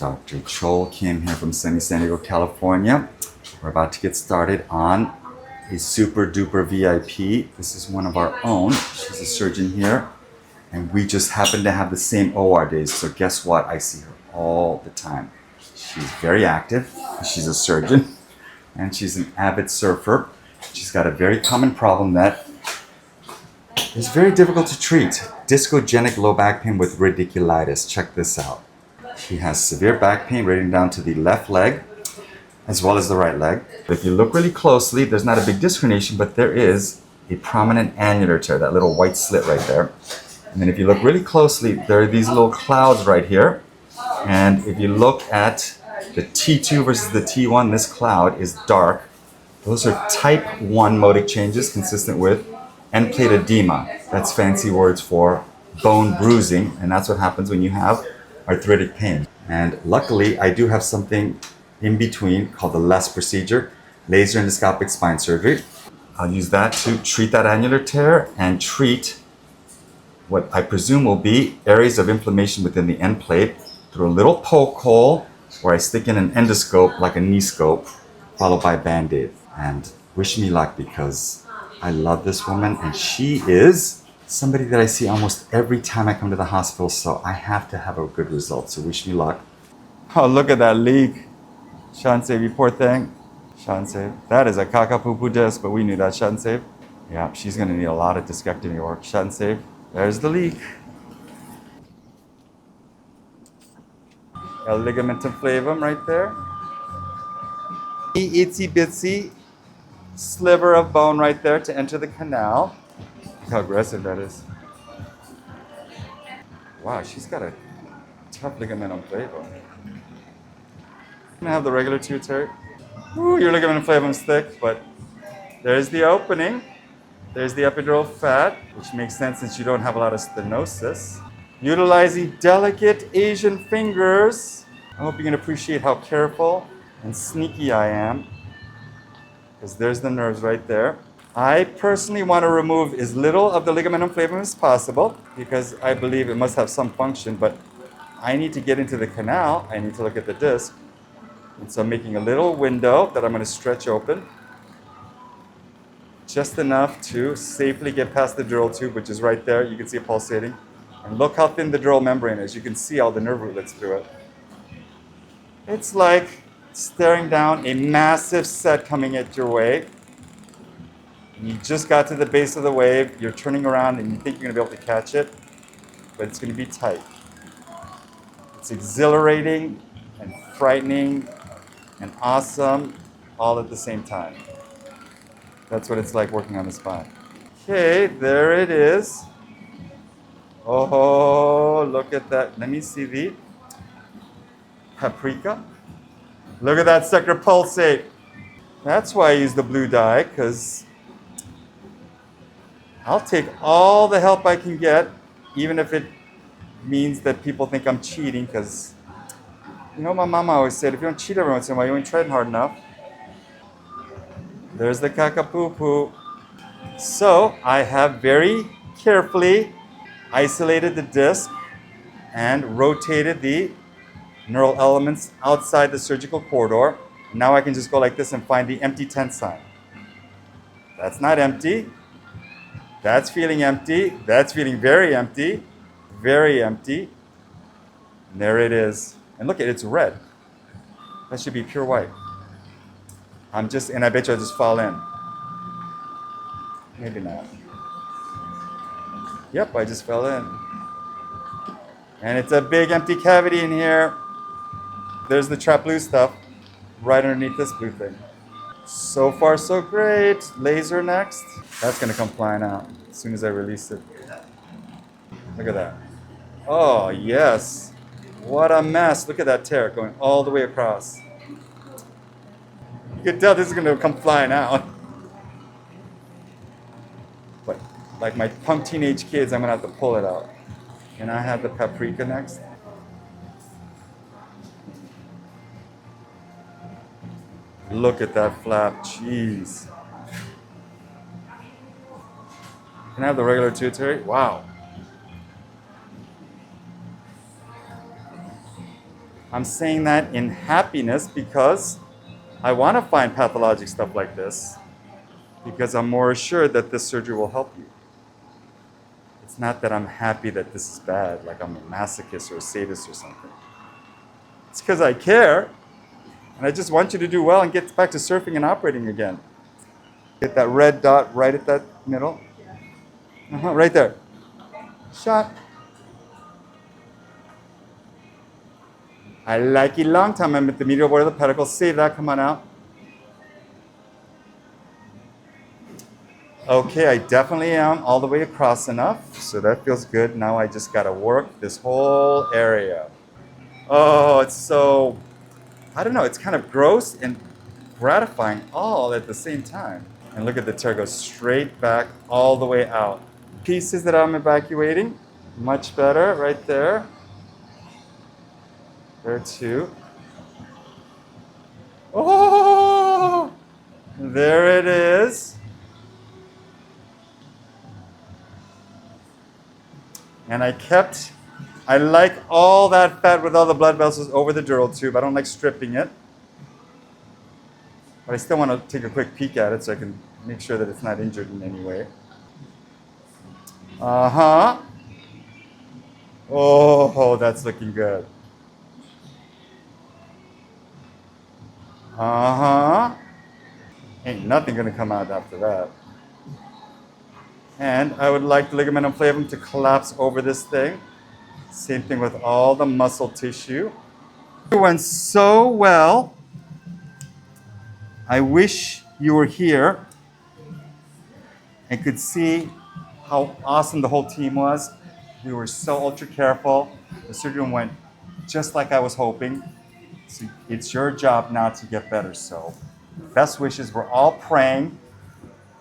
Dr. Choll Kim here from sunny San Diego, California. We're about to get started on a super duper VIP. This is one of our own. She's a surgeon here, and we just happen to have the same OR days. So guess what? I see her all the time. She's very active. She's a surgeon, and she's an avid surfer. She's got a very common problem that is very difficult to treat. Discogenic low back pain with radiculitis. Check this out. She has severe back pain radiating down to the left leg as well as the right leg. If you look really closely, there's not a big disc herniation, but there is a prominent annular tear, that little white slit right there. And then if you look really closely, there are these little clouds right here. And if you look at the T2 versus the T1, this cloud is dark. Those are type 1 Modic changes consistent with end plate edema. That's fancy words for bone bruising, and that's what happens when you have arthritic pain. And luckily, I do have something in between called the LES procedure, laser endoscopic spine surgery. I'll use that to treat that annular tear and treat what I presume will be areas of inflammation within the end plate through a little poke hole where I stick in an endoscope like a knee scope, followed by a Band-Aid. And wish me luck, because I love this woman, and she is somebody that I see almost every time I come to the hospital, so I have to have a good result. So wish me luck. Oh, look at that leak. Shansei, you poor thing. Shansei. That is a kakapupu disc, but we knew that, Shansei. Yeah, she's going to need a lot of discectomy work. Shansei. There's the leak. A ligamentum flavum right there. Itsy bitsy sliver of bone right there to enter the canal. Look how aggressive that is. Wow, she's got a tough ligamentum flavum. I'm gonna have the regular tutor. Ooh, your ligamentum flavum's thick, but there's the opening. There's the epidural fat, which makes sense since you don't have a lot of stenosis. Utilizing delicate Asian fingers. I hope you can appreciate how careful and sneaky I am, because there's the nerves right there. I personally want to remove as little of the ligamentum flavum as possible, because I believe it must have some function, but I need to get into the canal. I need to look at the disc. And so I'm making a little window that I'm going to stretch open, just enough to safely get past the dural tube, which is right there. You can see it pulsating. And look how thin the dural membrane is. You can see all the nerve rootlets through it. It's like staring down a massive set coming at your way. You just got to the base of the wave, you're turning around and you think you're going to be able to catch it, but it's going to be tight. It's exhilarating and frightening and awesome all at the same time. That's what it's like working on the spine. Okay, there it is. Oh, look at that. Let me see the paprika. Look at that sector pulsate. That's why I use the blue dye, because I'll take all the help I can get, even if it means that people think I'm cheating, because, you know, my mama always said, if you don't cheat every once in a while, you ain't trying hard enough. There's the kakapupu. So I have very carefully isolated the disc and rotated the neural elements outside the surgical corridor. Now I can just go like this and find the empty tent sign. That's not empty. That's feeling empty. That's feeling very empty. Very empty. And there it is. And look at it, it's red. That should be pure white. And I bet you I'll just fall in. Maybe not. Yep, I just fell in. And it's a big empty cavity in here. There's the trap blue stuff right underneath this blue thing. So far, so great. Laser next. That's going to come flying out as soon as I release it. Look at that. Oh, yes. What a mess. Look at that tear going all the way across. You can tell this is going to come flying out. But like my punk teenage kids, I'm going to have to pull it out. Can I have the paprika next? Look at that flap. Jeez. Can I have the regular tutory? Wow. I'm saying that in happiness because I want to find pathologic stuff like this because I'm more assured that this surgery will help you. It's not that I'm happy that this is bad, like I'm a masochist or a sadist or something. It's because I care, and I just want you to do well and get back to surfing and operating again. Get that red dot right at that middle. Right there. Shot. I like it long time. I'm at the medial border of the pedicle. Save that. Come on out. Okay, I definitely am all the way across enough. So that feels good. Now I just got to work this whole area. Oh, it's so, I don't know, it's kind of gross and gratifying all at the same time. And look at the tear go straight back all the way out. Pieces that I'm evacuating, much better right there. There too. Oh, there it is. And I like all that fat with all the blood vessels over the dural tube. I don't like stripping it. But I still want to take a quick peek at it so I can make sure that it's not injured in any way. Uh-huh. Oh, that's looking good. Uh-huh. Ain't nothing gonna come out after that. And I would like the ligamentum flavum to collapse over this thing. Same thing with all the muscle tissue. It went so well. I wish you were here and could see how awesome the whole team was. We were so ultra careful. The surgery went just like I was hoping. So it's your job now to get better. So best wishes. We're all praying.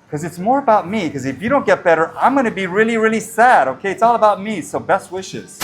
Because it's more about me. Because if you don't get better, I'm going to be really, really sad. Okay? It's all about me. So best wishes.